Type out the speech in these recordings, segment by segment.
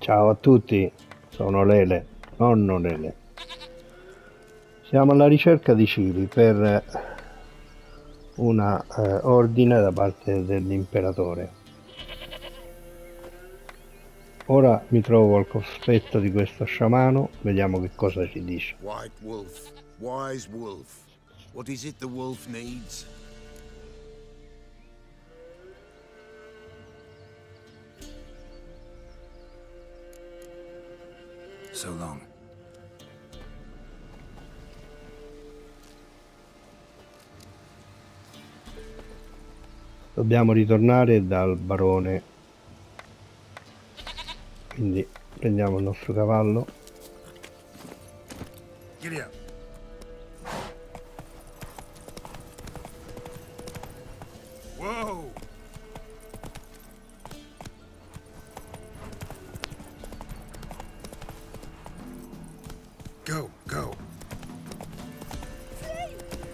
Ciao a tutti, sono Lele, Nonno Lele. Siamo alla ricerca di Ciri per una ordine da parte dell'imperatore. Ora mi trovo al cospetto di questo sciamano, vediamo che cosa ci dice. White wolf, wise wolf. What is it the wolf needs? So long. Dobbiamo ritornare dal barone, quindi prendiamo il nostro cavallo. Giddy up. Whoa! Go, go.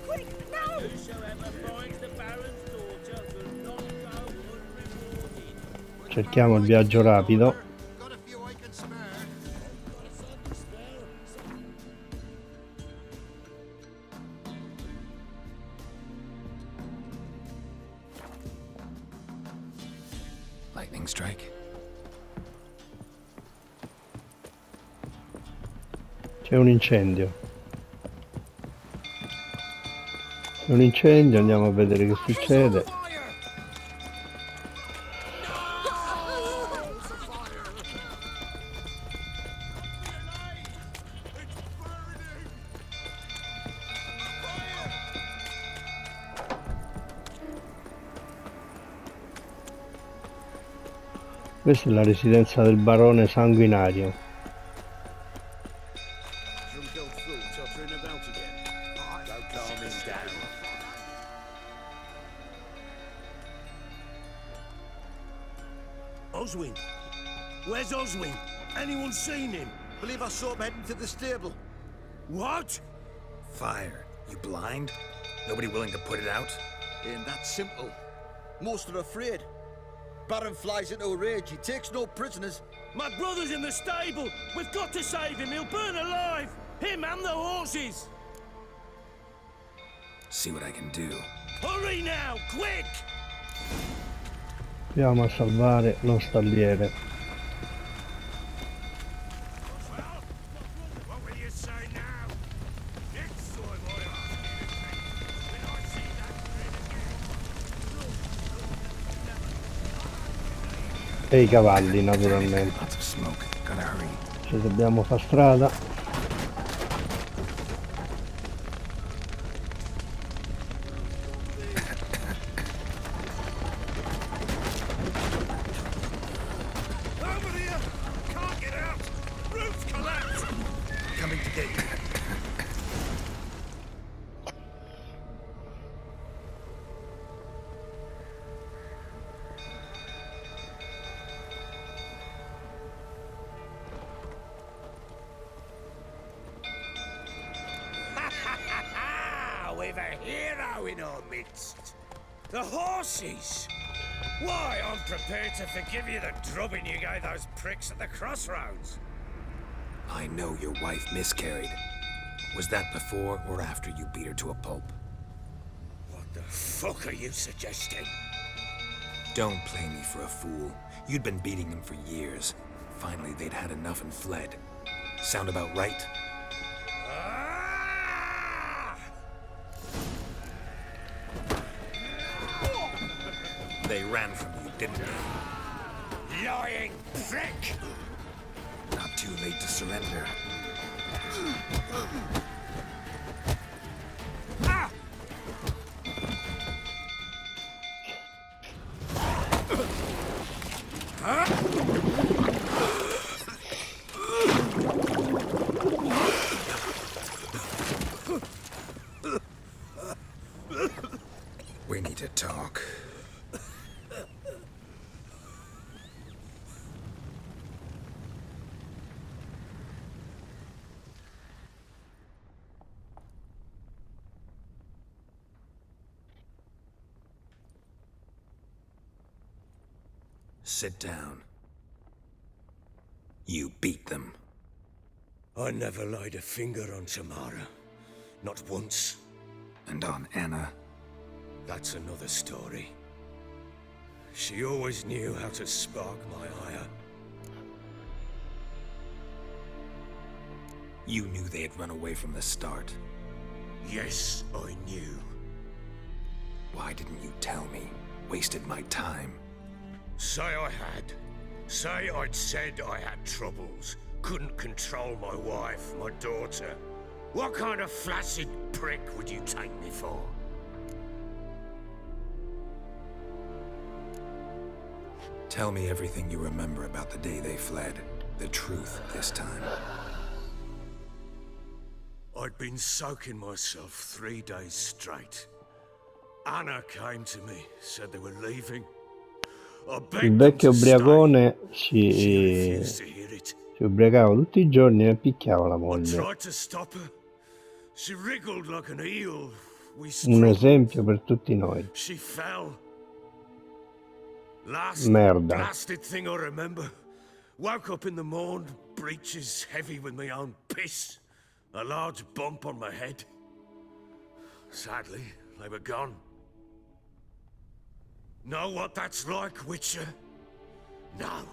Quick, now! Whosoever finds the Baron's daughter will not go unrewarded. Cerchiamo il viaggio rapido. Got a few I can spare. Lightning strike. C'è un incendio. C'è un incendio, andiamo a vedere che succede. Questa è la residenza del barone sanguinario. Drunk old fool tottering about again. Go calm him down. Oswin? Where's Oswin? Anyone seen him? Believe I saw him heading to the stable. What? Fire. You blind? Nobody willing to put it out? Ain't that simple. Most are afraid. Baron flies into a rage. He takes no prisoners. My brother's in the stable! We've got to save him! He'll burn alive! Him and the horses! See what I can do. Hurry now! Quick! Proviamo a salvare lo stalliere. What will you say now? Next time I ask you to take, when I see that grin again. E i cavalli, naturalmente. Lots of smoke. Gotta hurry. Ci dobbiamo fare strada. Over here! Can't get out! Roof's collapsed! Coming to get you. We've a hero in our midst. The horses! Why, I'm prepared to forgive you the drubbing you gave those pricks at the crossroads. I know your wife miscarried. Was that before or after you beat her to a pulp? What the fuck are you suggesting? Don't play me for a fool. You'd been beating them for years. Finally, they'd had enough and fled. Sound about right? Ah! They ran from you, didn't they? Lying prick! Not too late to surrender. Ah! We need to talk. Sit down. You beat them. I never laid a finger on Tamara. Not once. And on Anna? That's another story. She always knew how to spark my ire. You knew they had run away from the start. Yes, I knew. Why didn't you tell me? Wasted my time. Say I had. Say I'd said I had troubles. Couldn't control my wife, my daughter. What kind of flaccid prick would you take me for? Tell me everything you remember about the day they fled. The truth this time. I'd been soaking myself 3 days straight. Anna came to me, said they were leaving. I Il begged them vecchio to stay. ubriacone She refused to hear it. si ubriacava tutti i giorni e picchiava la I moglie. tried to stop her. She wriggled like an eel. We Un struggled. esempio per tutti noi. She fell. Last Merda. blasted thing I remember. Woke up in the morn, breeches heavy with my own piss. A large bump on my head. Sadly, they were gone. Know what that's like, Witcher? No.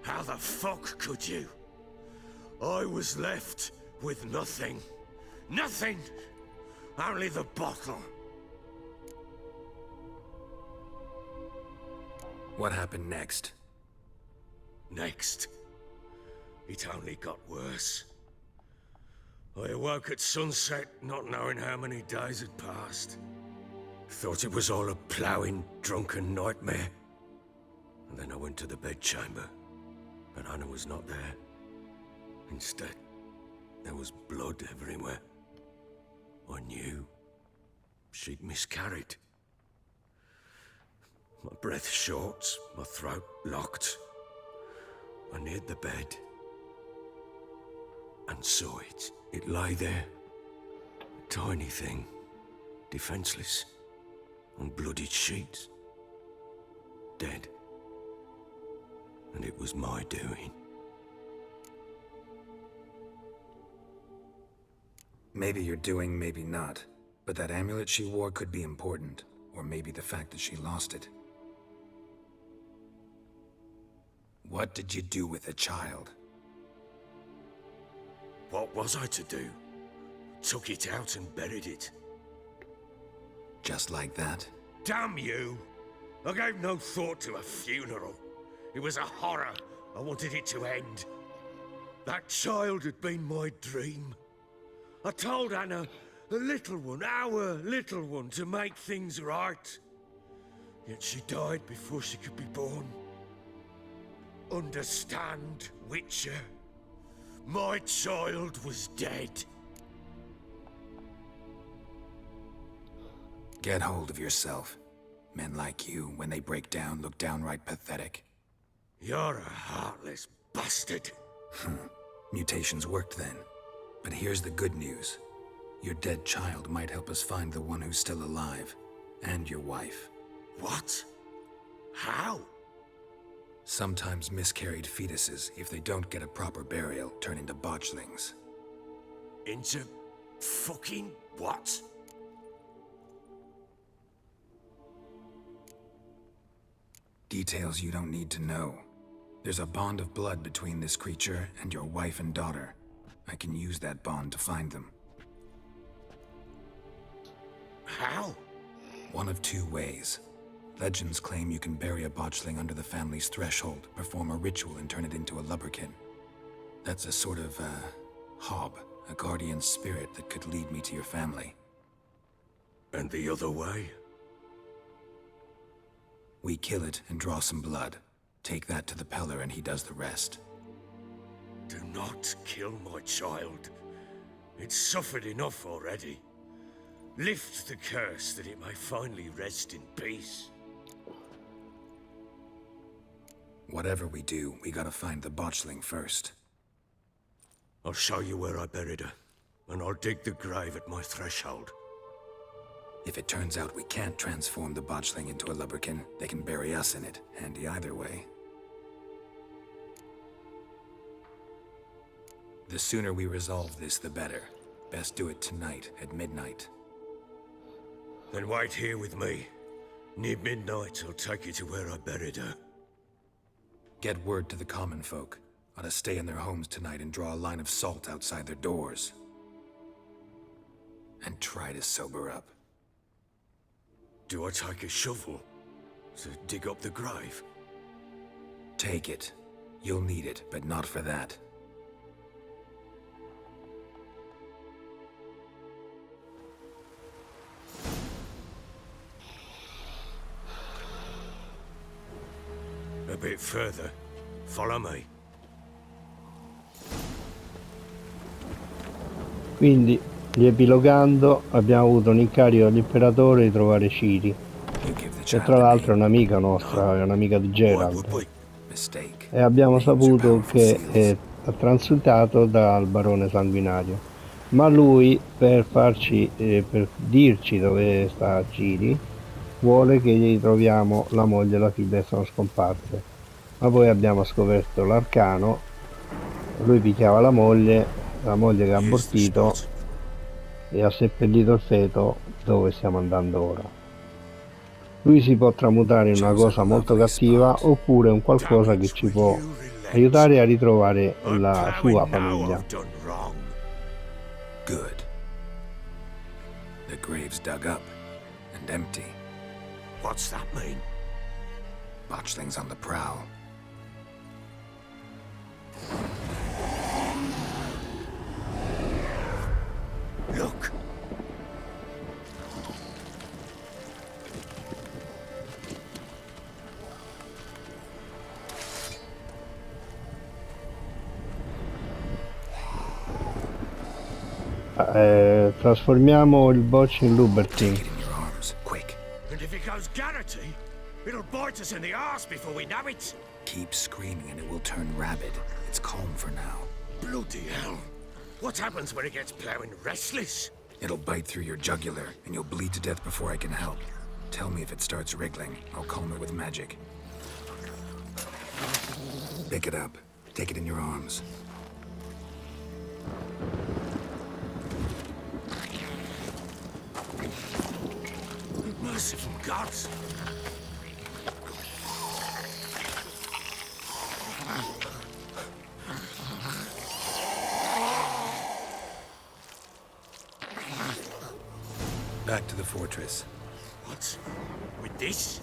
How the fuck could you? I was left with nothing. Nothing! Only the bottle. What happened next? Next. It only got worse. I awoke at sunset, not knowing how many days had passed. Thought it was all a ploughing, drunken nightmare. And then I went to the bedchamber, and Anna was not there. Instead, there was blood everywhere. I knew she'd miscarried. My breath short, my throat locked. I neared the bed and saw it. It lay there, a tiny thing, defenseless, on bloodied sheets, dead. And it was my doing. Maybe you're doing, maybe not. But that amulet she wore could be important. Or maybe the fact that she lost it. What did you do with the child? What was I to do? Took it out and buried it. Just like that? Damn you! I gave no thought to a funeral. It was a horror. I wanted it to end. That child had been my dream. I told Anna, the little one, our little one, to make things right. Yet she died before she could be born. Understand, Witcher? My child was dead. Get hold of yourself. Men like you, when they break down, look downright pathetic. You're a heartless bastard. Mutations worked then. But here's the good news. Your dead child might help us find the one who's still alive. And your wife. What? How? Sometimes miscarried fetuses, if they don't get a proper burial, turn into botchlings. Into fucking what? Details you don't need to know. There's a bond of blood between this creature and your wife and daughter. I can use that bond to find them. How? One of two ways. Legends claim you can bury a botchling under the family's threshold, perform a ritual and turn it into a lubberkin. That's a sort of, hob, a guardian spirit that could lead me to your family. And the other way? We kill it and draw some blood. Take that to the Peller and he does the rest. Do not kill my child. It's suffered enough already. Lift the curse that it may finally rest in peace. Whatever we do, we gotta find the botchling first. I'll show you where I buried her, and I'll dig the grave at my threshold. If it turns out we can't transform the botchling into a lubberkin, they can bury us in it. Handy either way. The sooner we resolve this, the better. Best do it tonight, at midnight. Then wait here with me. Near midnight, I'll take you to where I buried her. Get word to the common folk. Ought to stay in their homes tonight and draw a line of salt outside their doors. And try to sober up. Do I take a shovel to dig up the grave? Take it. You'll need it, but not for that. A bit further. Follow me. Quindi, riepilogando, abbiamo avuto un incarico dall'imperatore di trovare Ciri, You give the che child tra a l'altro è name. un'amica nostra, è un'amica di Why Geralt, would we? Mistake. e abbiamo Names are saputo powerful che seals. è transitato dal barone sanguinario. Ma lui, per dirci dove sta Ciri, vuole che gli troviamo la moglie e la figlia che sono scomparse. Ma poi abbiamo scoperto l'arcano, lui picchiava la moglie che ha Here's the abortito spot. e ha seppellito il feto dove stiamo andando ora. Lui si può tramutare in una cosa molto cattiva oppure un qualcosa che ci può aiutare a ritrovare I'm la sua plowing now famiglia. I've done wrong. Good. The grave's dug up and empty. What's that mean? Botchling's on the prowl. Look! Trasformiamo il boccio in Lubertin. Get in your arms, quick. And if it goes garrety, it'll bite us in the arse before we know it. Keep screaming and it will turn rabid. It's calm for now. Bloody hell. What happens when it gets plowing restless? It'll bite through your jugular and you'll bleed to death before I can help. Tell me if it starts wriggling. I'll calm it with magic. Pick it up. Take it in your arms. Merciful gods. Back to the fortress. What? With this?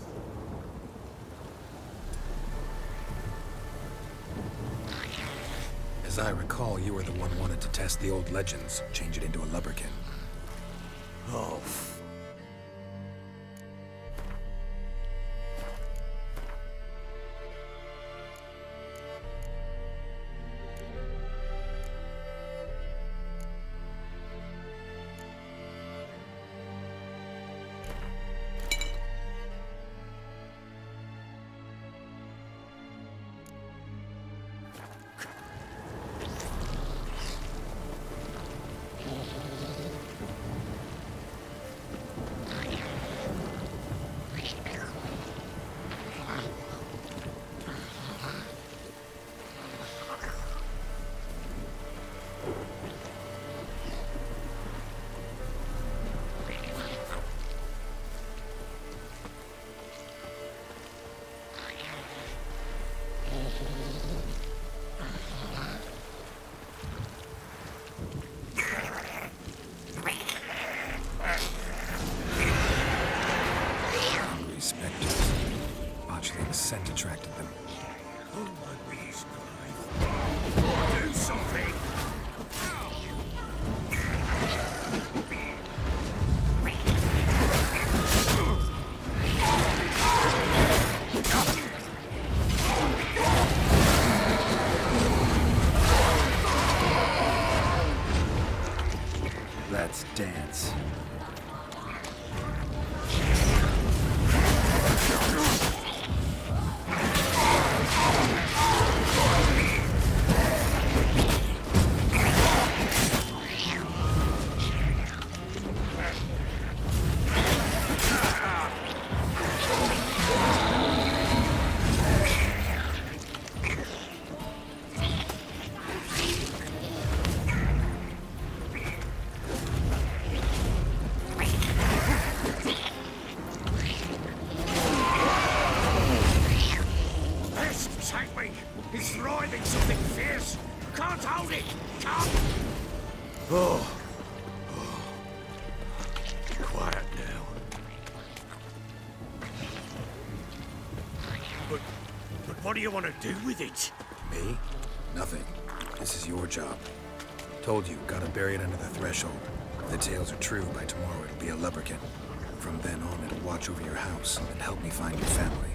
As I recall, you were the one wanted to test the old legends, change it into a lubberkin. Oh, Hungry specters. Botchling's scent attracted them. oh my knees, Clive. Do something! Let's dance. It's writhing something fierce. Can't hold it. Can't. Oh. Quiet now. But what do you want to do with it? Me? Nothing. This is your job. Told you, gotta bury it under the threshold. If the tales are true, by tomorrow it'll be a lubberkin. From then on, it'll watch over your house and help me find your family.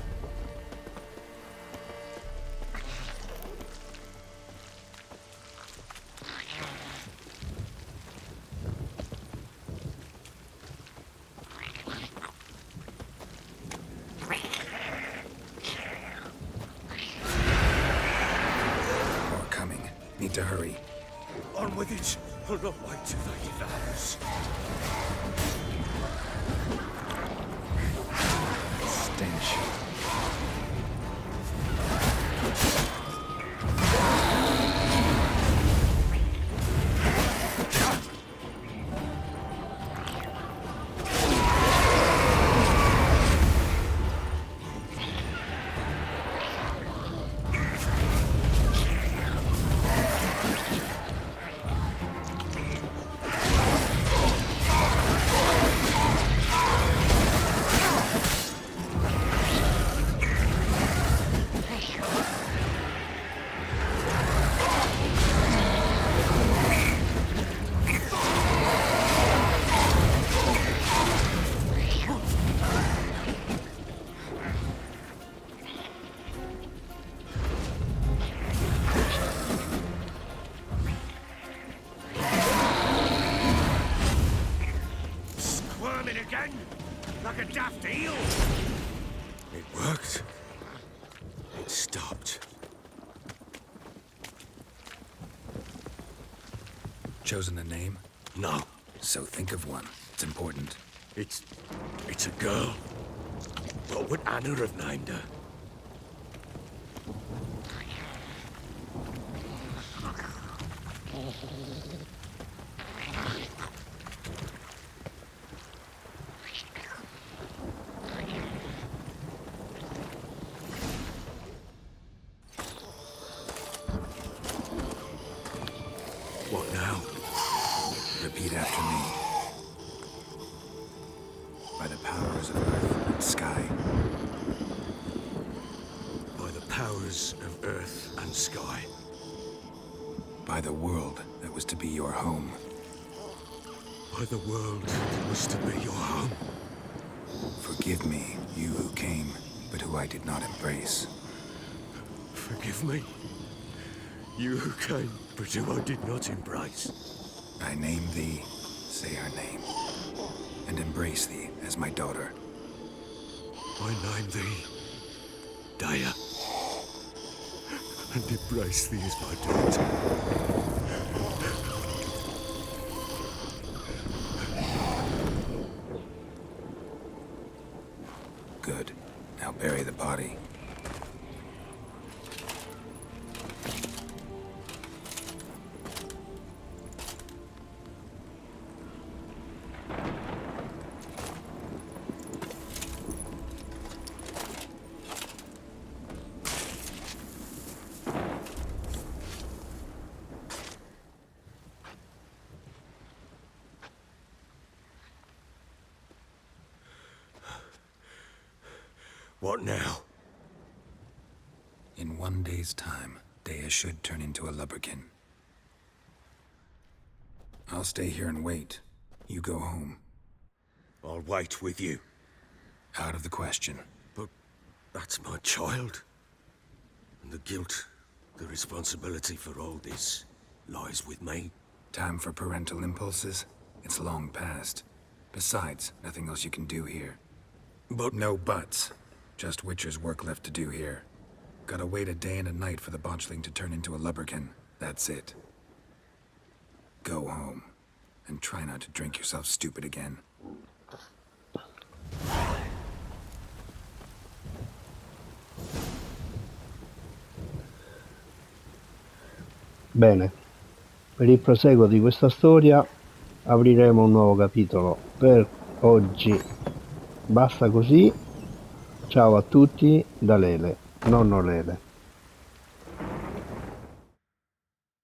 More coming. Need to hurry. On with it. I'll not wait till they get the house. Stench. Again, like a daft eel. It worked. It stopped. Chosen a name? No, So think of one. It's important. it's a girl. What would Anna have named her? What now? Repeat after me. By the powers of earth and sky. By the powers of earth and sky. By the world that was to be your home. By the world that was to be your home. Forgive me, you who came, but who I did not embrace. Forgive me. You who came, but who I did not embrace. I name thee, say her name, and embrace thee as my daughter. I name thee Daya, and embrace thee as my daughter. Good. Now bury the body. What now? In 1 day's time, Dea should turn into a lubberkin. I'll stay here and wait. You go home. I'll wait with you. Out of the question. But that's my child. And the guilt, the responsibility for all this lies with me. Time for parental impulses? It's long past. Besides, nothing else you can do here. But No buts. Just Witcher's work left to do here. Gotta wait a day and a night for the botchling to turn into a lubberkin. That's it. Go home. And try not to drink yourself stupid again. Bene, per il proseguo di questa storia apriremo un nuovo capitolo. Per oggi basta così. Ciao a tutti da Lele, Nonno Lele.